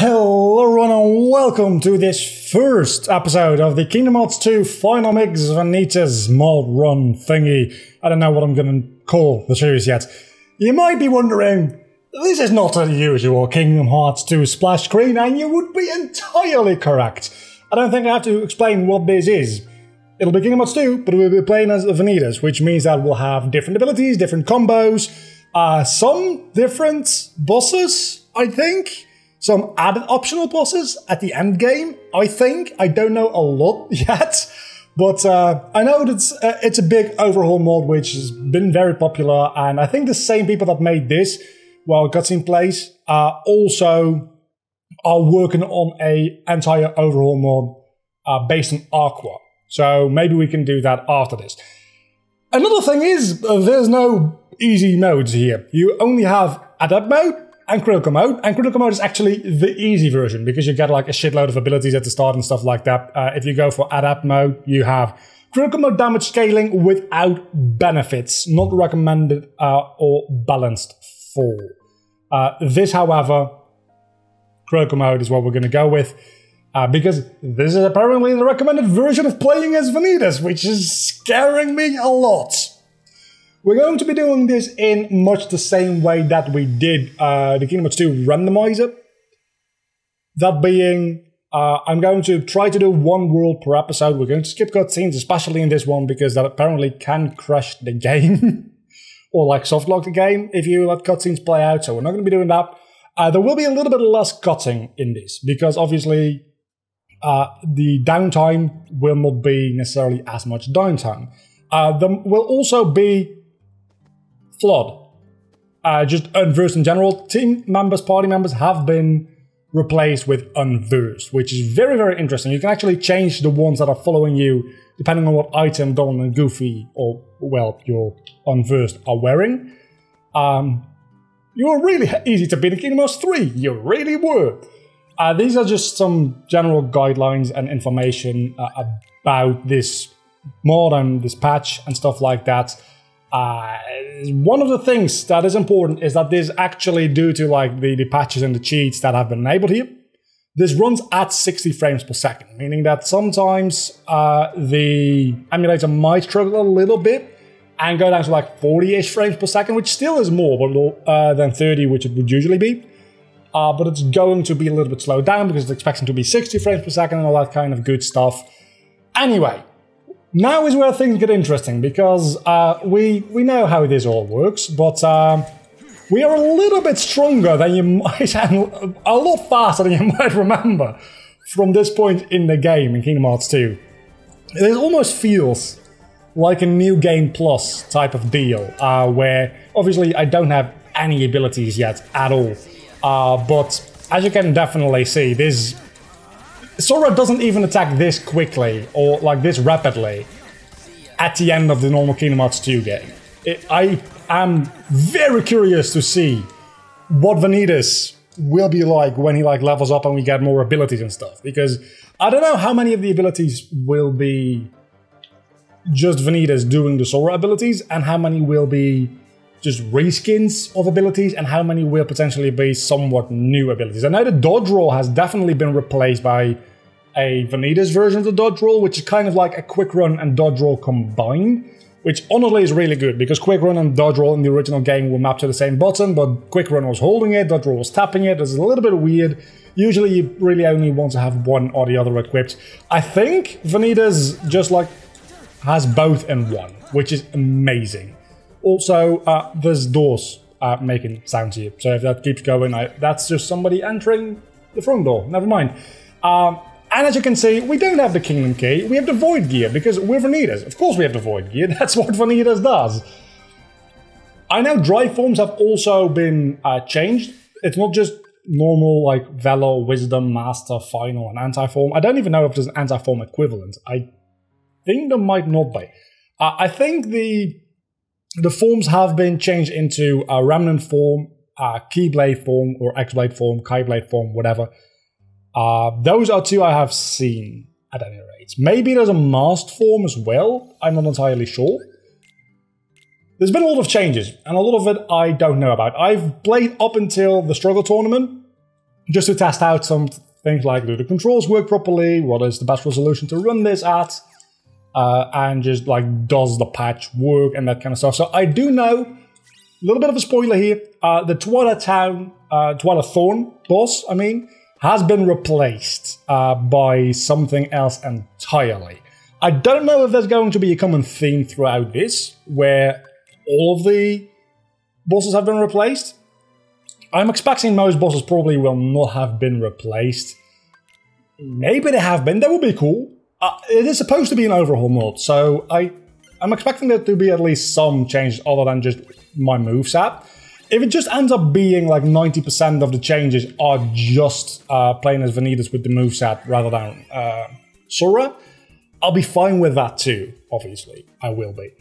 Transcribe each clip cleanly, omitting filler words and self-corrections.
Hello everyone and welcome to this first episode of the Kingdom Hearts 2 Final Mix Vanitas mod run thingy. I don't know what I'm going to call the series yet. You might be wondering, this is not a usual Kingdom Hearts 2 splash screen, and you would be entirely correct. I don't think I have to explain what this is. It'll be Kingdom Hearts 2, but we'll be playing as Vanitas, which means that we'll have different abilities, different combos, some different bosses, I think. Some added optional bosses at the end game, I think. I don't know a lot yet, but I know that it's a big overhaul mod which has been very popular, and I think the same people that made this while Cutscene plays also are working on an entire overhaul mod based on Aqua. So maybe we can do that after this. Another thing is, there's no easy modes here. You only have Adept mode and critical mode, and critical mode is actually the easy version because you get like a shitload of abilities at the start and stuff like that. If you go for Adept mode, you have critical mode damage scaling without benefits, not recommended or balanced for. This, however, critical mode is what we're going to go with because this is apparently the recommended version of playing as Vanitas, which is scaring me a lot. We're going to be doing this in much the same way that we did the Kingdom Hearts 2 randomizer. That being, I'm going to try to do one world per episode. We're going to skip cutscenes, especially in this one, because that apparently can crash the game. Or like softlock the game if you let cutscenes play out, so we're not going to be doing that. There will be a little bit less cutting in this, because obviously the downtime will not be necessarily as much downtime. There will also be Flood. Just unversed in general. Team members, party members have been replaced with unversed, which is very, very interesting. You can actually change the ones that are following you depending on what item Donald and Goofy, or, well, your unversed are wearing. You were really easy to beat in Kingdom Hearts 3. You really were. These are just some general guidelines and information about this mod and this patch and stuff like that. One of the things that is important is that this actually, due to like the patches and the cheats that have been enabled here, this runs at 60 frames per second, meaning that sometimes the emulator might struggle a little bit and go down to like 40-ish frames per second, which still is more than 30, which it would usually be. But it's going to be a little bit slowed down because it's expecting to be 60 frames per second and all that kind of good stuff. Anyway. Now is where things get interesting, because we know how this all works, but we are a little bit stronger than you might, and a lot faster than you might remember from this point in the game in Kingdom Hearts 2. It almost feels like a New Game Plus type of deal, where obviously I don't have any abilities yet at all, but as you can definitely see, this Sora doesn't even attack this quickly, or like this rapidly, at the end of the normal Kingdom Hearts 2 game. I am very curious to see what Vanitas will be like when he like levels up and we get more abilities and stuff, because I don't know how many of the abilities will be just Vanitas doing the Sora abilities, and how many will be just reskins of abilities, and how many will potentially be somewhat new abilities. I know the dodge roll has definitely been replaced by a Vanitas version of the dodge roll, which is kind of like a quick run and dodge roll combined, which honestly is really good, because quick run and dodge roll in the original game were mapped to the same button, but quick run was holding it, dodge roll was tapping it. It's a little bit weird. Usually you really only want to have one or the other equipped. I think Vanitas just like has both in one, which is amazing. Also, there's doors making sounds here, so if that keeps going, that's just somebody entering the front door. Never mind. And as you can see, we don't have the Kingdom Key, we have the Void Gear, because we're Vanitas. Of course we have the Void Gear, that's what Vanitas does. I know drive forms have also been changed. It's not just normal like Velo, Wisdom, Master, Final, and Anti-form. I don't even know if there's an Anti-form equivalent. I think there might not be. I think the forms have been changed into a Remnant form, Keyblade form, or X-Blade form, Keyblade form, whatever. Those are two I have seen at any rate. Maybe there's a masked form as well. I'm not entirely sure. There's been a lot of changes, and a lot of it I don't know about. I've played up until the Struggle Tournament, just to test out some things like, do the controls work properly, what is the best resolution to run this at, and just like, does the patch work and that kind of stuff. So I do know, a little bit of a spoiler here, the Twilight Thorn boss, has been replaced by something else entirely. I don't know if there's going to be a common theme throughout this, where all of the bosses have been replaced. I'm expecting most bosses probably will not have been replaced. Maybe they have been, that would be cool. It is supposed to be an overhaul mod, so I'm expecting there to be at least some changes other than just my moveset. If it just ends up being like 90% of the changes are just playing as Vanitas with the moveset rather than Sora, I'll be fine with that too, obviously. I will be.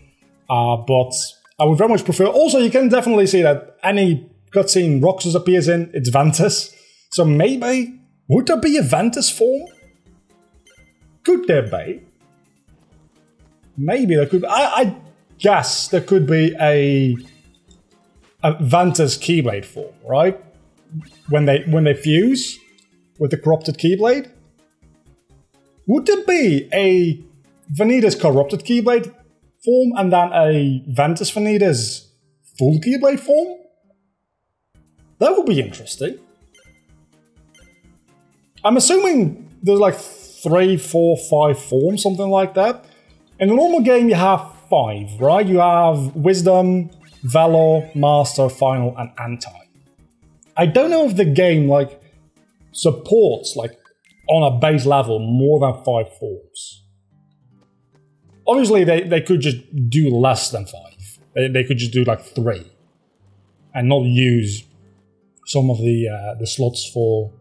But I would very much prefer... Also, you can definitely see that any cutscene Roxas appears in, it's Ventus. So maybe... Would there be a Ventus form? Could there be? Maybe there could be. I guess there could be a Ventus Keyblade form, right? When they fuse with the corrupted Keyblade? Would there be a Vanitas corrupted Keyblade form and then a Ventus Vanitas full Keyblade form? That would be interesting. I'm assuming there's like 3, 4, 5 forms, something like that. In a normal game you have 5, right? You have Wisdom, Valor, Master, Final, and Anti. I don't know if the game like supports like on a base level more than 5 forms. Obviously they could just do less than 5. They could just do like 3 and not use some of the slots for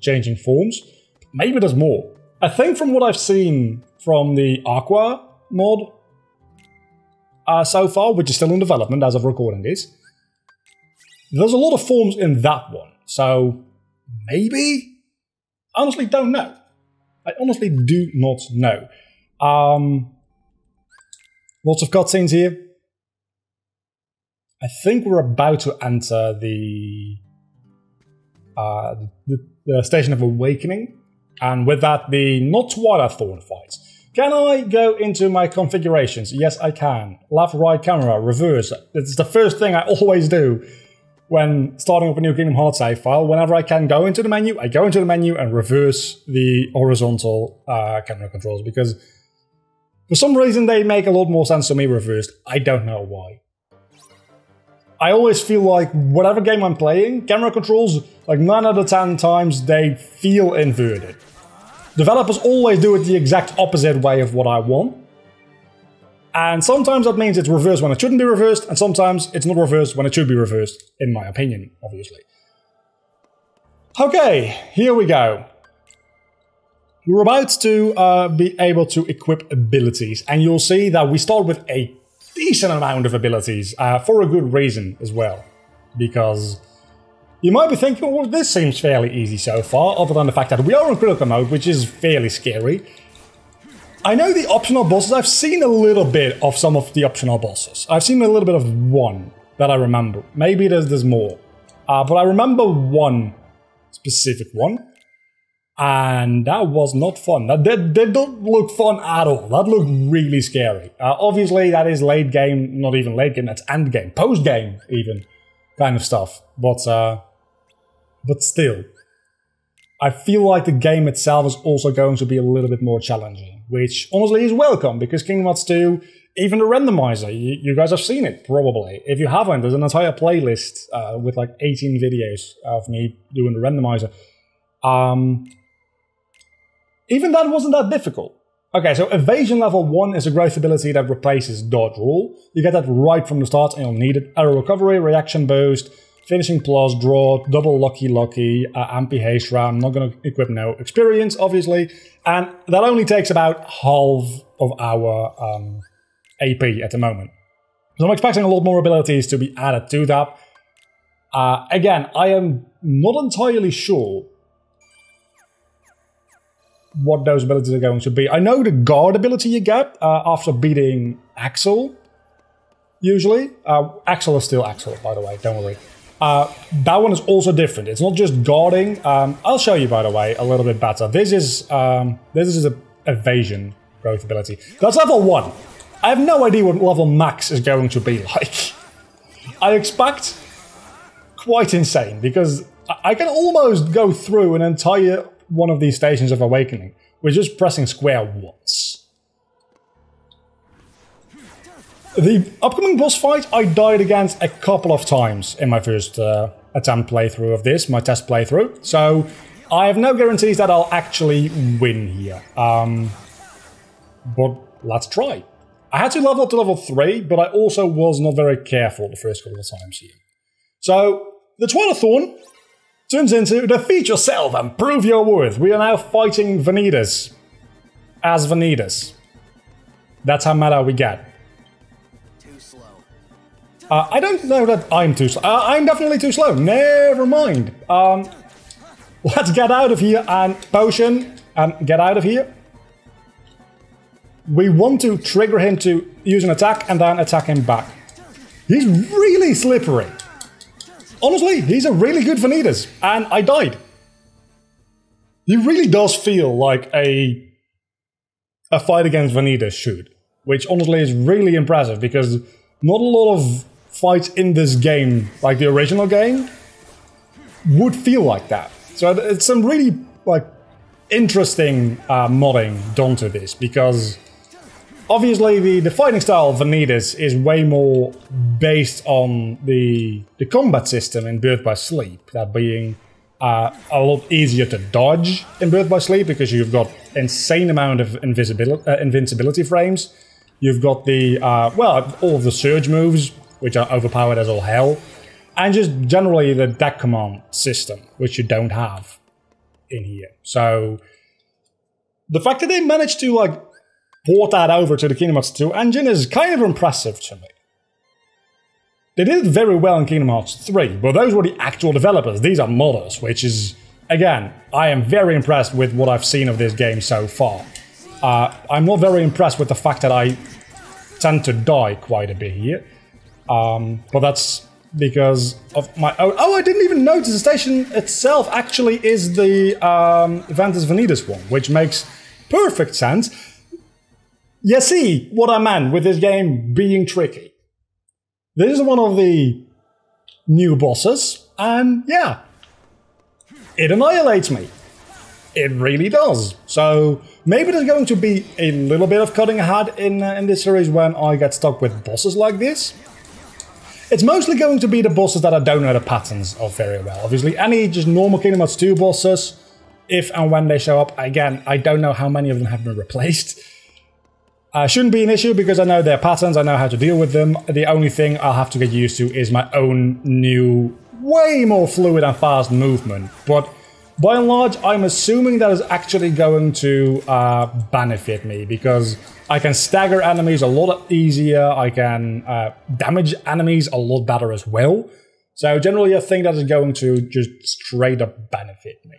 changing forms. Maybe there's more. I think from what I've seen from the Aqua mod so far, which is still in development as of recording this, there's a lot of forms in that one. So maybe? Honestly don't know. I honestly do not know. Lots of cutscenes here. I think we're about to enter the Station of Awakening, and with that the not Twilight Thorn fights. Can I go into my configurations? Yes, I can. Left, right camera, reverse. It's the first thing I always do when starting up a new Kingdom Hearts save file. Whenever I can go into the menu, I go into the menu and reverse the horizontal camera controls, because for some reason they make a lot more sense to me reversed. I don't know why. I always feel like whatever game I'm playing, camera controls, like 9 out of 10 times, they feel inverted. Developers always do it the exact opposite way of what I want. And sometimes that means it's reversed when it shouldn't be reversed, and sometimes it's not reversed when it should be reversed, in my opinion, obviously. Okay, here we go. We're about to be able to equip abilities, and you'll see that we start with a decent amount of abilities, for a good reason as well. Because you might be thinking, well, this seems fairly easy so far, other than the fact that we are in critical mode, which is fairly scary. I know the optional bosses, I've seen a little bit of some of the optional bosses. I've seen a little bit of one that I remember. Maybe there's more. But I remember one specific one. And that was not fun. That don't look fun at all. That looked really scary. Obviously, that is late game, not even late game, that's end game, post game even, kind of stuff. But still, I feel like the game itself is also going to be a little bit more challenging, which honestly is welcome, because Kingdom Hearts 2, even the randomizer, you guys have seen it probably. If you haven't, there's an entire playlist with like 18 videos of me doing the randomizer. Even that wasn't that difficult. Okay, so Evasion level 1 is a growth ability that replaces Dodge Roll. You get that right from the start and you'll need it. Arrow Recovery, Reaction Boost, Finishing Plus, Draw, Double Lucky, Ampy Haste Ram. I'm not going to equip no experience, obviously. And that only takes about half of our AP at the moment. So I'm expecting a lot more abilities to be added to that. Again, I am not entirely sure what those abilities are going to be. I know the guard ability you get after beating Axel, usually. Axel is still Axel, by the way, don't worry. That one is also different. It's not just guarding. I'll show you, by the way, a little bit better. This is a evasion growth ability. That's level 1. I have no idea what level max is going to be like. I expect quite insane, because I can almost go through an entire one of these stations of awakening with just pressing square once. The upcoming boss fight I died against a couple of times in my first attempt playthrough of this, my test playthrough, so I have no guarantees that I'll actually win here. But let's try. I had to level up to level 3, but I also was not very careful the first couple of times here. So, the Twilight Thorn turns into defeat yourself and prove your worth. We are now fighting Vanitas. As Vanitas. That's how meta we get. Too slow. I don't know that I'm too slow. I'm definitely too slow. Never mind. Let's get out of here and potion and get out of here. We want to trigger him to use an attack and then attack him back. He's really slippery. Honestly, he's a really good Vanitas, and I died. He really does feel like a fight against Vanitas should, which honestly is really impressive, because not a lot of fights in this game, like the original game, would feel like that. So it's some really interesting modding done to this, because obviously the fighting style of Vanitas is way more based on the combat system in Birth by Sleep, that being a lot easier to dodge in Birth by Sleep, because you've got insane amount of invincibility frames. You've got the, all of the surge moves, which are overpowered as all hell, and just generally the deck command system, which you don't have in here. So the fact that they managed to port that over to the Kingdom Hearts 2 engine is kind of impressive to me. They did it very well in Kingdom Hearts 3, but those were the actual developers. These are modders, which is, again, I am very impressed with what I've seen of this game so far. I'm not very impressed with the fact that I tend to die quite a bit here. But that's because of my own... Oh, I didn't even notice the station itself actually is the Ventus Vanitas one, which makes perfect sense. You see what I meant with this game being tricky. This is one of the new bosses, and yeah, it annihilates me. It really does. So maybe there's going to be a little bit of cutting ahead in this series when I get stuck with bosses like this. It's mostly going to be the bosses that I don't know the patterns of very well. Obviously, any just normal Kingdom Hearts 2 bosses, if and when they show up, again, I don't know how many of them have been replaced. Shouldn't be an issue because I know their patterns, I know how to deal with them. The only thing I'll have to get used to is my own new, way more fluid and fast movement. But by and large, I'm assuming that is actually going to benefit me, because I can stagger enemies a lot easier, I can damage enemies a lot better as well. So generally I think that is going to just straight up benefit me.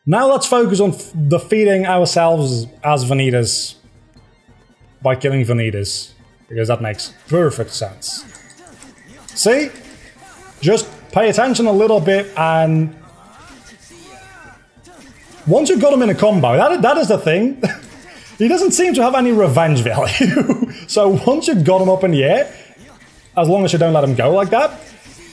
Now let's focus on defeating ourselves as Vanitas by killing Vanitas, because that makes perfect sense. See? Just pay attention a little bit, and once you've got him in a combo, that is the thing. He doesn't seem to have any revenge value. So once you've got him up in the air, as long as you don't let him go like that,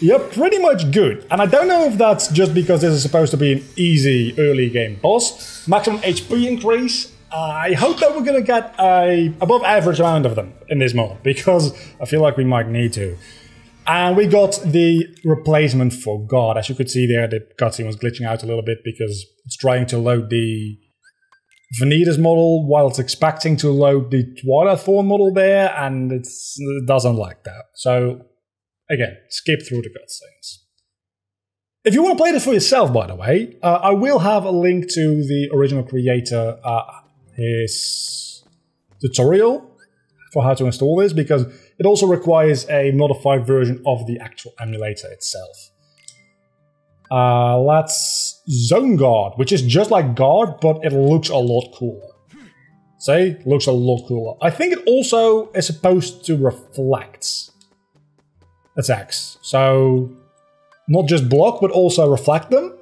you're pretty much good. And I don't know if that's just because this is supposed to be an easy early game boss. Maximum HP increase. I hope that we're going to get a above average amount of them in this mod, because I feel like we might need to. And we got the replacement for God. As you could see there, the cutscene was glitching out a little bit because it's trying to load the Vanitas model while it's expecting to load the Twilight Thorn model there, and it doesn't like that. So again, skip through the cutscenes. If you want to play this for yourself, by the way, I will have a link to the original creator, his tutorial for how to install this, because it also requires a modified version of the actual emulator itself. Let's Zone Guard, which is just like Guard, but it looks a lot cooler. See? Looks a lot cooler. I think it also is supposed to reflect. attacks. So not just block, but also reflect them.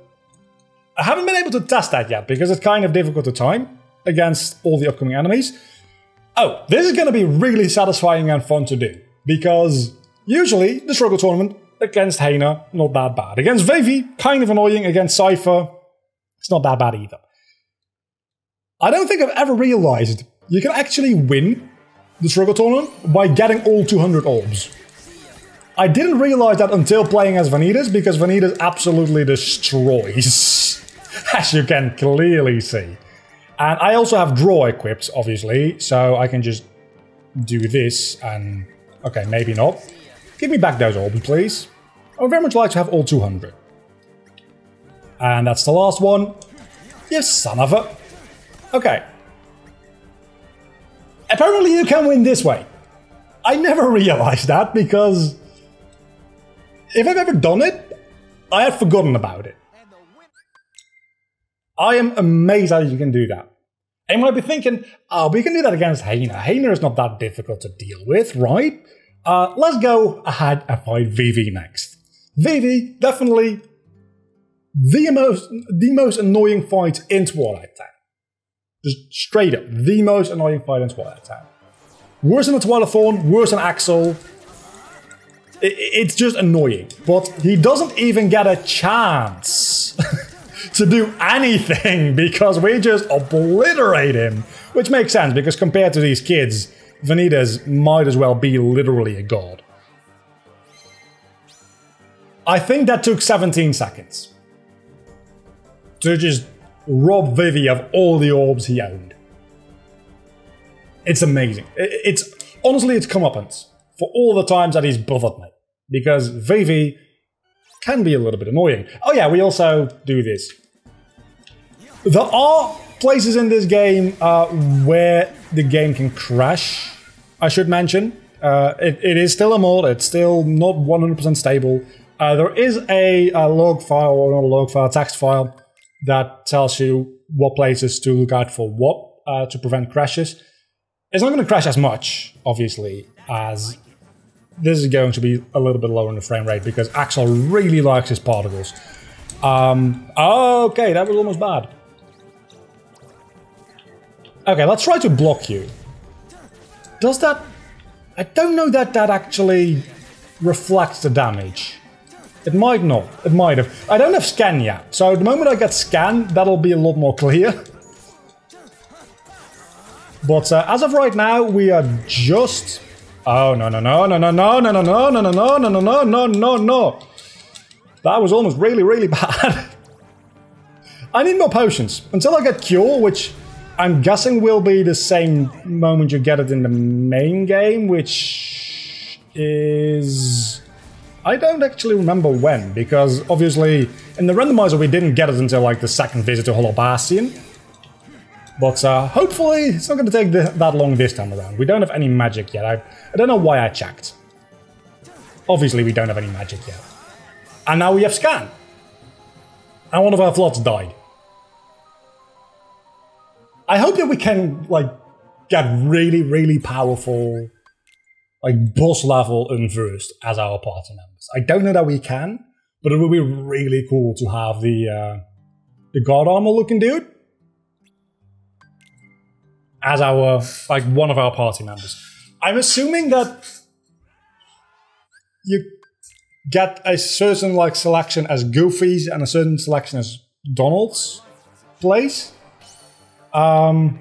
I haven't been able to test that yet because it's kind of difficult to time against all the upcoming enemies. Oh, this is going to be really satisfying and fun to do because usually the struggle tournament against Hena, not that bad. Against Vivi, kind of annoying. Against Cypher, it's not that bad either. I don't think I've ever realized you can actually win the struggle tournament by getting all 200 orbs. I didn't realize that until playing as Vanitas, because Vanitas absolutely destroys, as you can clearly see. And I also have draw equipped, obviously, so I can just do this and... okay, maybe not. Give me back those orbs, please. I would very much like to have all 200. And that's the last one. You son of a... okay. Apparently you can win this way. I never realized that because... if I've ever done it, I had forgotten about it. I am amazed that you can do that. And you might be thinking, oh, we can do that against Hena. Hena is not that difficult to deal with, right? Let's go ahead and fight Vivi next. Vivi, definitely the most annoying fight in Twilight Town. Just straight up, the most annoying fight in Twilight Town. Worse than the Twilight Thorn, worse than Axel. It's just annoying. But he doesn't even get a chance to do anything because we just obliterate him. Which makes sense because compared to these kids, Vanitas might as well be literally a god. I think that took 17 seconds. To just rob Vivi of all the orbs he owned. It's amazing. Honestly, it's comeuppance for all the times that he's bothered me. Because Vivi can be a little bit annoying. Oh yeah, we also do this. There are places in this game where the game can crash, I should mention. It is still a mod, it's still not 100% stable. There is a log file, or not a log file, a text file, that tells you what places to look out for what to prevent crashes. It's not going to crash as much, obviously, as this is going to be a little bit lower in the frame rate because Axel really likes his particles. Okay, that was almost bad. Okay, let's try to block you. Does that... I don't know that that actually reflects the damage. It might not. It might have. I don't have scan yet, so the moment I get scan, that'll be a lot more clear. But as of right now, we are just... oh, no, no, no, no, no, no, no, no, no, no, no, no, no, no, no, no, no. That was almost really, really bad. I need more potions. Until I get Cure, which I'm guessing will be the same moment you get it in the main game, which is... I don't actually remember when, because obviously in the randomizer we didn't get it until like the second visit to Hollow Bastion. But hopefully it's not going to take that long this time around. We don't have any magic yet. I don't know why I checked. Obviously we don't have any magic yet. And now we have scan. And one of our floods died. I hope that we can like get really, really powerful, like boss level unversed as our party members. I don't know that we can, but it would be really cool to have the guard armor looking dude as our, like, one of our party members. I'm assuming that you get a certain, like, selection as Goofy's and a certain selection as Donald's place. I'm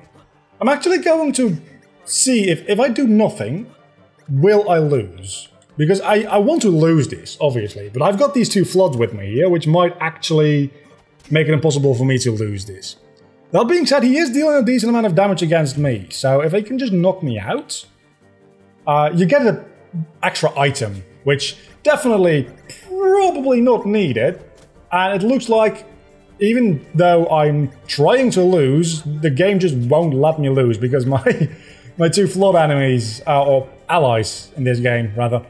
actually going to see if I do nothing, will I lose? Because I want to lose this, obviously, but I've got these two floods with me here, which might actually make it impossible for me to lose this. That being said, he is dealing a decent amount of damage against me, so if he can just knock me out, you get an extra item, which definitely probably not needed, and it looks like even though I'm trying to lose, the game just won't let me lose because my two flood enemies, or allies in this game, rather,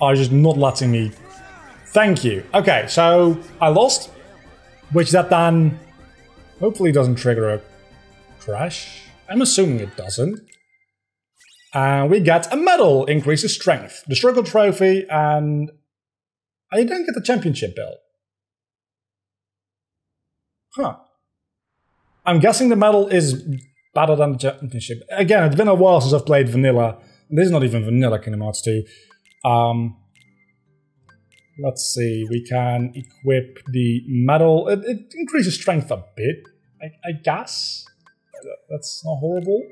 are just not letting me. Thank you. Okay, so I lost, which that then hopefully doesn't trigger a crash. I'm assuming it doesn't. And we get a medal, increases strength, the struggle trophy, and I don't get the championship belt. Huh. I'm guessing the medal is better than the championship. Again, it's been a while since I've played vanilla. This is not even vanilla Kingdom Hearts 2. Let's see, we can equip the medal. It increases strength a bit, I guess. That's not horrible.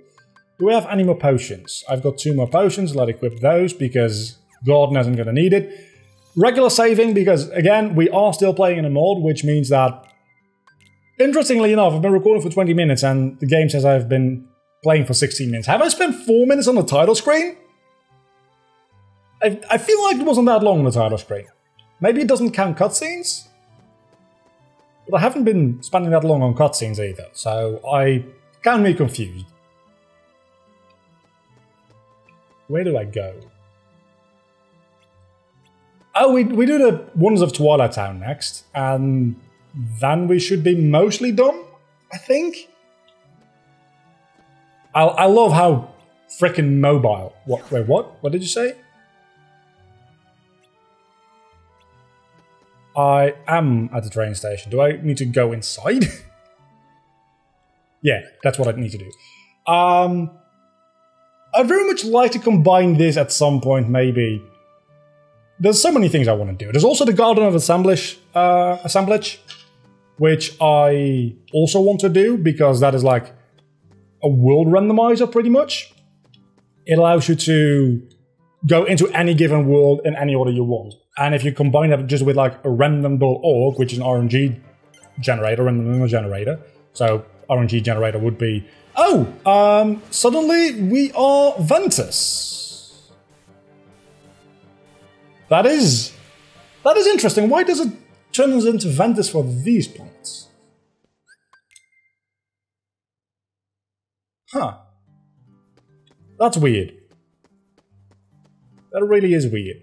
Do we have any more potions? I've got 2 more potions. Let's equip those because Gordon isn't going to need it. Regular saving because, again, we are still playing in a mod, which means that, interestingly enough, I've been recording for 20 minutes and the game says I've been playing for 16 minutes. Have I spent 4 minutes on the title screen? I feel like it wasn't that long on the title screen. Maybe it doesn't count cutscenes? But I haven't been spending that long on cutscenes either, so I can't be confused. Where do I go? Oh, we do the Wonders of Twilight Town next, and then we should be mostly done, I think. I love how frickin' mobile. Wait, what? What did you say? I am at the train station. Do I need to go inside? Yeah, that's what I need to do. I'd very much like to combine this at some point, maybe. There's so many things I want to do. There's also the Garden of Assemblage, which I also want to do, because that is like a world randomizer, pretty much. It allows you to go into any given world in any order you want. And if you combine that just with like a random.org, which is an RNG generator, random number generator. So RNG generator would be, suddenly we are Ventus. That is interesting. Why does it turn us into Ventus for these planets? Huh. That's weird. That really is weird.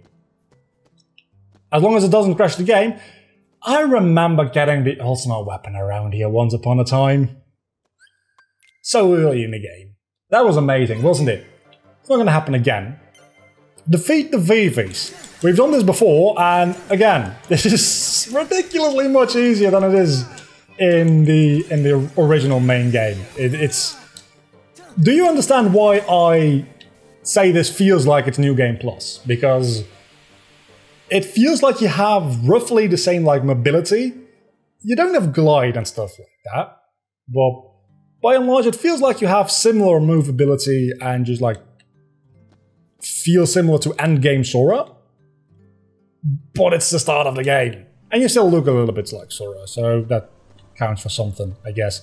As long as it doesn't crash the game. I remember getting the ultimate weapon around here once upon a time. So early in the game. That was amazing, wasn't it? It's not going to happen again. Defeat the Vivis. We've done this before, and again, this is ridiculously much easier than it is in the original main game. It's. Do you understand why I say this feels like it's New Game Plus? Because it feels like you have roughly the same like mobility. You don't have glide and stuff like that, but by and large, it feels like you have similar movability and just like feel similar to endgame Sora. But it's the start of the game, and you still look a little bit like Sora, so that counts for something, I guess.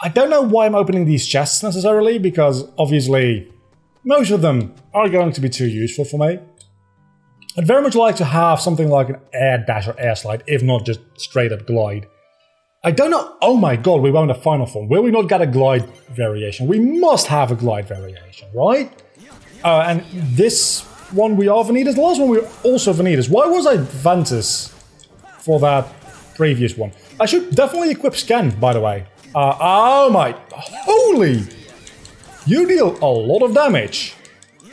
I don't know why I'm opening these chests necessarily, because obviously most of them are going to be too useful for me. I'd very much like to have something like an air dash or air slide, if not just straight up glide. I don't know. Oh my god, we won't have final form. Will we not get a glide variation? We must have a glide variation, right? And this one we are Vanitas. The last one we were also Vanitas. Why was I Ventus for that previous one? I should definitely equip Scan, by the way. Oh my... Holy! You deal a lot of damage.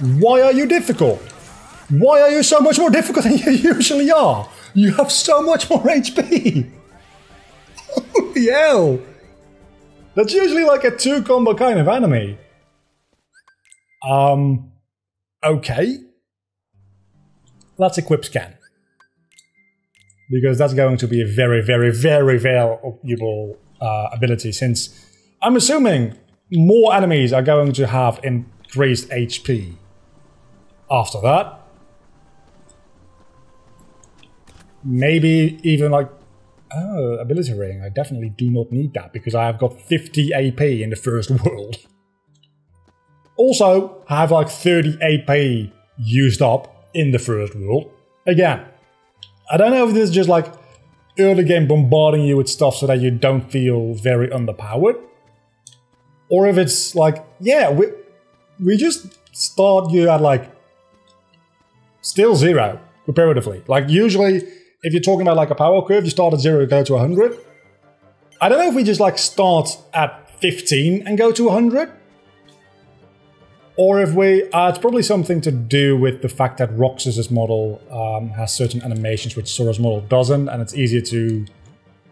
Why are you difficult? Why are you so much more difficult than you usually are? You have so much more HP. Holy hell. That's usually like a 2-combo kind of enemy. Okay. Let's equip Scan. Because that's going to be a very, very, very valuable ability, since I'm assuming more enemies are going to have increased HP after that. Maybe even like, oh, ability ring. I definitely do not need that because I have got 50 AP in the first world. Also, I have like 30 AP used up in the first world. Again, I don't know if this is just like early game bombarding you with stuff so that you don't feel very underpowered. Or if it's like, yeah, we just start you at like still 0 comparatively. Like usually, if you're talking about like a power curve, you start at 0 and go to 100. I don't know if we just like start at 15 and go to 100. Or if we, it's probably something to do with the fact that Roxas's model has certain animations which Sora's model doesn't, and it's easier to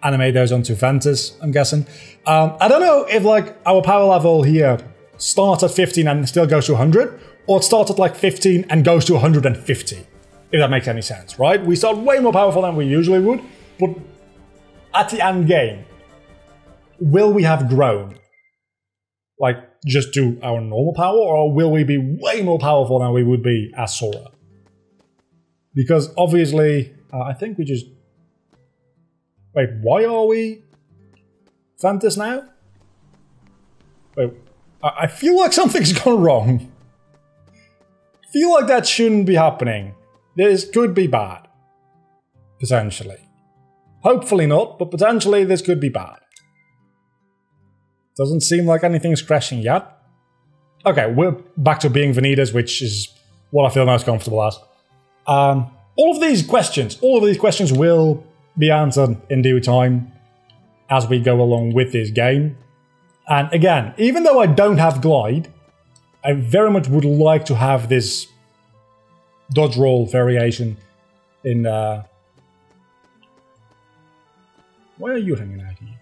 animate those onto Vanitas, I'm guessing. I don't know if like our power level here starts at 15 and still goes to 100, or it starts at like 15 and goes to 150, if that makes any sense, right? We start way more powerful than we usually would, but at the end game, will we have grown? Like, just to our normal power, or will we be way more powerful than we would be as Sora? Because obviously, I think we just... Wait, why are we Vanitas now? Wait, I feel like something's gone wrong. I feel like that shouldn't be happening. This could be bad. Potentially. Hopefully not, but potentially this could be bad. Doesn't seem like anything's crashing yet. Okay, we're back to being Vanitas, which is what I feel most comfortable as. All of these questions will be answered in due time as we go along with this game. And again, even though I don't have Glide, I very much would like to have this dodge roll variation in... Why are you hanging out here?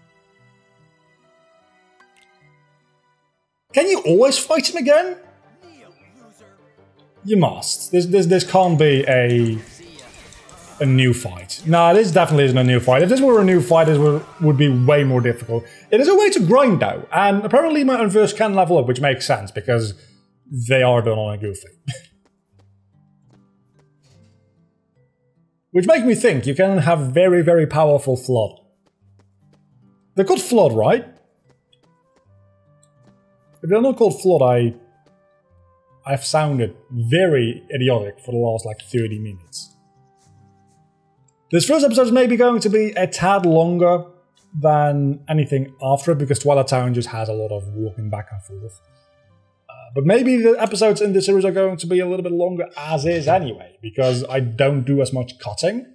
Can you always fight him again? You must. This can't be a new fight. No, this definitely isn't a new fight. If this were a new fight, this would be way more difficult. It is a way to grind though, and apparently my unversed can level up, which makes sense because they are done on a Goofy. Which makes me think you can have very, very powerful Flood. They're called Flood, right? If they're not called Flood, I've sounded very idiotic for the last like 30 minutes. This first episode is maybe going to be a tad longer than anything after it, because Twilight Town just has a lot of walking back and forth. But maybe the episodes in this series are going to be a little bit longer as is anyway, because I don't do as much cutting.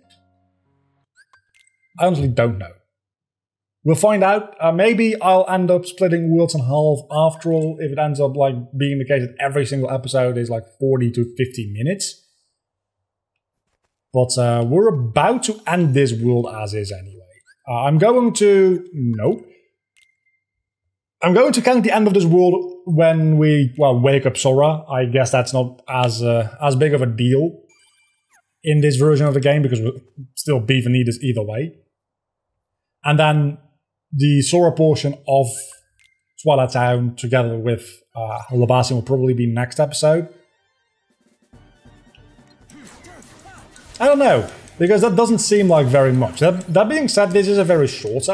I honestly don't know. We'll find out. Maybe I'll end up splitting Worlds in half after all, if it ends up like being the case that every single episode is like 40 to 50 minutes. But we're about to end this world as is anyway. I'm going to... Nope. I'm going to count the end of this world when we, well, wake up Sora. I guess that's not as big of a deal in this version of the game, because we'll still be Vanitas either way. And then the Sora portion of Twilight Town together with Labassian will probably be next episode. I don't know, because that doesn't seem like very much. That being said, this is a very short,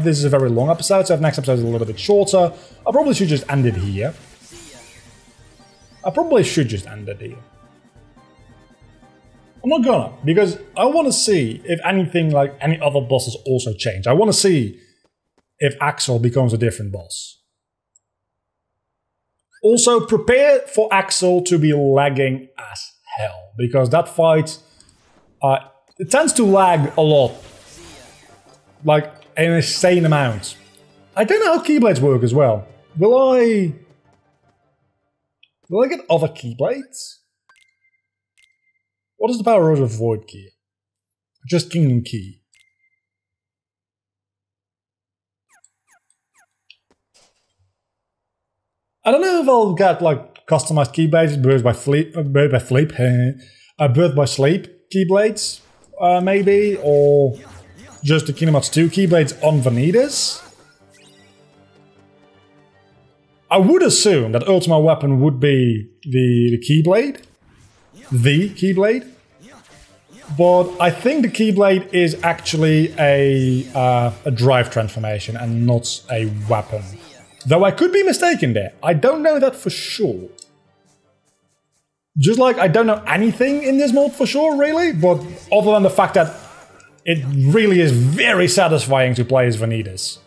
this is a very long episode, so if next episode is a little bit shorter, I probably should just end it here. I'm not gonna, because I want to see if anything like any other bosses also change. I want to see if Axel becomes a different boss. Also, prepare for Axel to be lagging as hell, because that fight... it tends to lag a lot. Like, an insane amount. I don't know how Keyblades work as well. Will I get other Keyblades? What is the power of Void Key? Just Kingdom Key. I don't know if I'll get, like, customized Keyblades, Birth by Sleep Keyblades, maybe, or just the Kingdom Hearts 2 Keyblades on Vanitas. I would assume that Ultima Weapon would be the Keyblade. The Keyblade. But I think the Keyblade is actually a drive transformation and not a weapon. Though I could be mistaken there. I don't know that for sure. Just like I don't know anything in this mod for sure, really, but other than the fact that it really is very satisfying to play as Vanitas.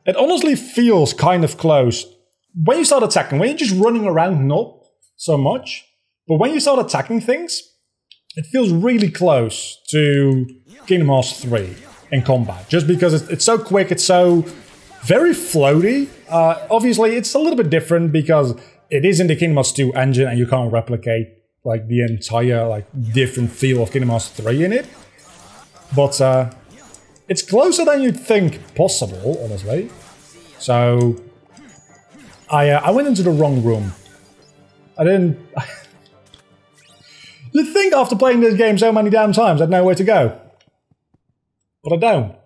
It honestly feels kind of close. When you start attacking, when you're just running around, not so much, but when you start attacking things, it feels really close to Kingdom Hearts 3 in combat, just because it's so quick, it's so very floaty. Obviously, it's a little bit different because it is in the Kingdom Hearts 2 engine and you can't replicate like the entire like different feel of Kingdom Hearts 3 in it. But it's closer than you'd think possible, honestly. So I went into the wrong room. I didn't... You'd think after playing this game so many damn times I'd know where to go. But I don't.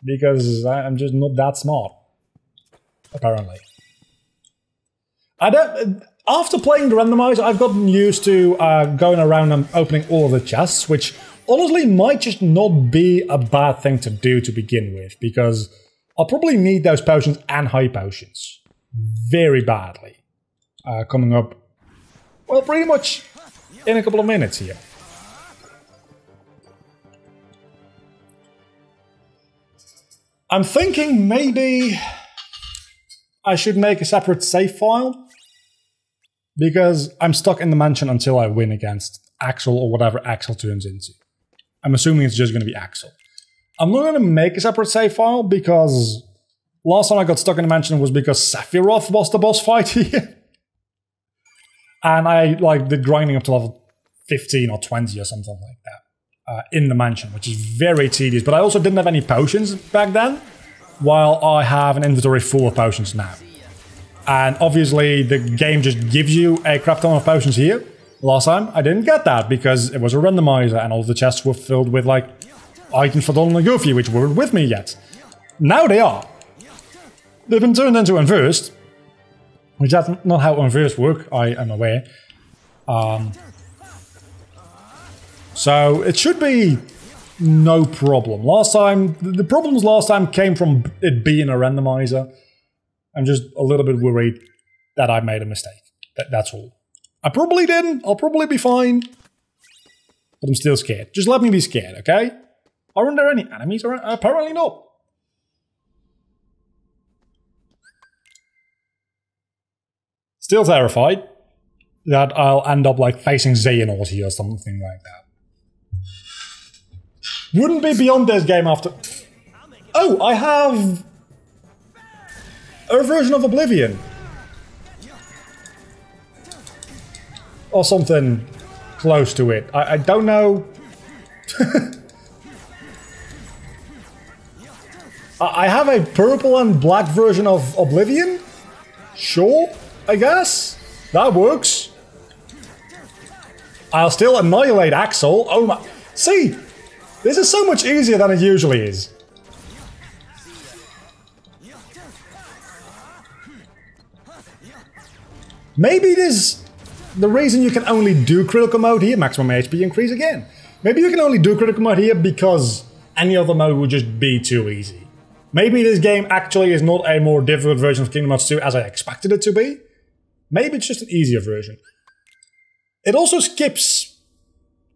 Because I'm just not that smart. Apparently. I don't... After playing the randomizer, I've gotten used to going around and opening all of the chests, which honestly might just not be a bad thing to do to begin with, because I'll probably need those potions and high potions very badly. Coming up, well, pretty much in a couple of minutes here. I'm thinking maybe I should make a separate save file, because I'm stuck in the mansion until I win against Axel or whatever Axel turns into. I'm assuming it's just going to be Axel. I'm not going to make a separate save file because last time I got stuck in the mansion was because Sephiroth was the boss fight here. And I like did grinding up to level 15 or 20 or something like that in the mansion, which is very tedious. But I also didn't have any potions back then, while I have an inventory full of potions now. And obviously the game just gives you a crap ton of potions here. Last time I didn't get that because it was a randomizer and all the chests were filled with like items for Donald and Goofy, which weren't with me yet. Now they are. They've been turned into unversed, which that's not how unversed work, I am aware. So it should be no problem. Last time, the problems last time came from it being a randomizer. I'm just a little bit worried that I made a mistake. That's all. I probably didn't. I'll probably be fine. But I'm still scared. Just let me be scared, okay? Aren't there any enemies around? Apparently not. Still terrified that I'll end up like facing Xehanort here or something like that. Wouldn't be beyond this game after... Oh, I have... a version of Oblivion. Or something close to it. I don't know. I have a purple and black version of Oblivion. Sure, I guess. That works. I'll still annihilate Axel. Oh my... See, this is so much easier than it usually is. Maybe this... The reason you can only do critical mode here, maximum HP increase again. Maybe you can only do critical mode here because any other mode would just be too easy. Maybe this game actually is not a more difficult version of Kingdom Hearts 2 as I expected it to be. Maybe it's just an easier version. It also skips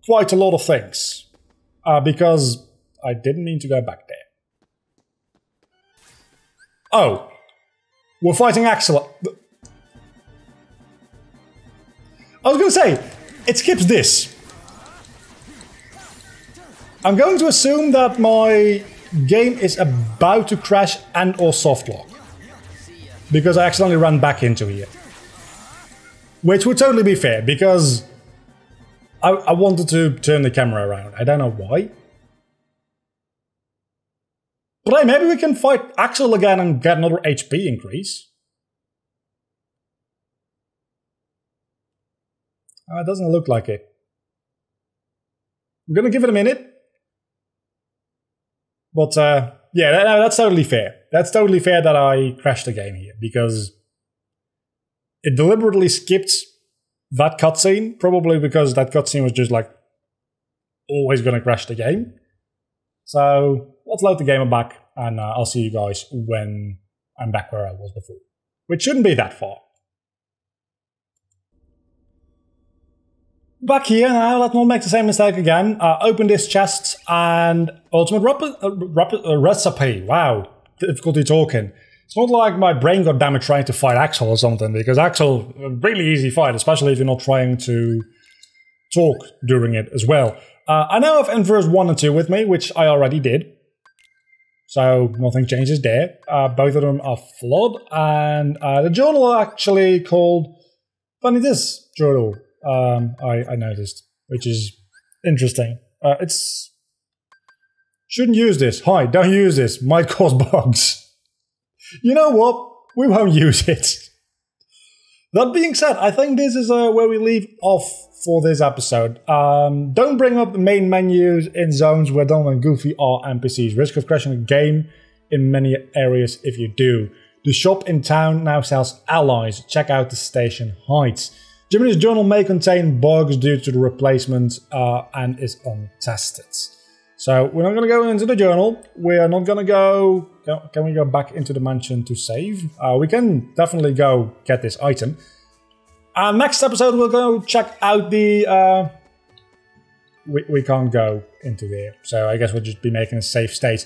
quite a lot of things. Because I didn't mean to go back there. Oh. We're fighting Axel. I was going to say, it skips this. I'm going to assume that my game is about to crash and or softlock. Because I accidentally ran back into here. Which would totally be fair, because I wanted to turn the camera around. I don't know why. But hey, maybe we can fight Axel again and get another HP increase. It doesn't look like it. We're gonna give it a minute. But yeah, that's totally fair. That's totally fair that I crashed the game here, because it deliberately skipped that cutscene, probably because that cutscene was just like always gonna crash the game. So let's load the game back, and I'll see you guys when I'm back where I was before, which shouldn't be that far. Back here now, let's not make the same mistake again. Open this chest and ultimate recipe. Wow, difficulty talking. It's not like my brain got damaged trying to fight Axel or something, because Axel, a really easy fight, especially if you're not trying to talk during it as well. I now have unversed 1 and 2 with me, which I already did. So nothing changes there. Both of them are flawed, and the journal are actually called Vanitas journal. I noticed, which is interesting. It's shouldn't use this. Hi, don't use this. Might cause bugs. You know what? We won't use it. That being said, I think this is where we leave off for this episode. Don't bring up the main menus in zones where Donald and Goofy are NPCs. Risk of crashing the game in many areas if you do. The shop in town now sells allies. Check out the station heights. Jiminy's journal may contain bugs due to the replacement and is untested. So we're not going to go into the journal. We are not going to go... Can we go back into the mansion to save? We can definitely go get this item. Next episode we'll go check out the... We can't go into there. So I guess we'll just be making a safe state.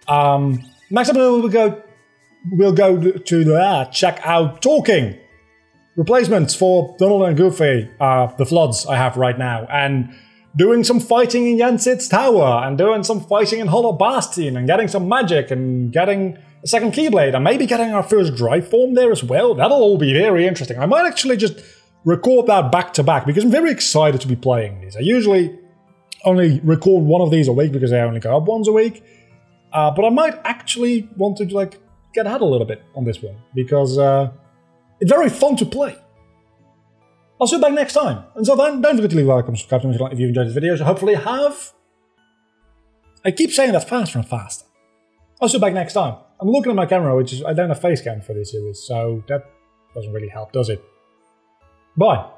Next episode we'll go to the check out talking. Replacements for Donald and Goofy, the floods I have right now, and doing some fighting in Yensid's tower, and doing some fighting in Hollow Bastion, and getting some magic, and getting a second Keyblade, and maybe getting our first drive form there as well. That'll all be very interesting. I might actually just record that back to back, because I'm very excited to be playing these. I usually only record one of these a week, because they only go up once a week, but I might actually want to get ahead a little bit on this one, because... it's very fun to play. I'll see you back next time. Until then, don't forget to leave a like and subscribe to me if you've enjoyed this video. So hopefully you have. I keep saying that faster and faster. I'll see you back next time. I'm looking at my camera, which is I don't have face cam for this series, so that doesn't really help, does it? Bye.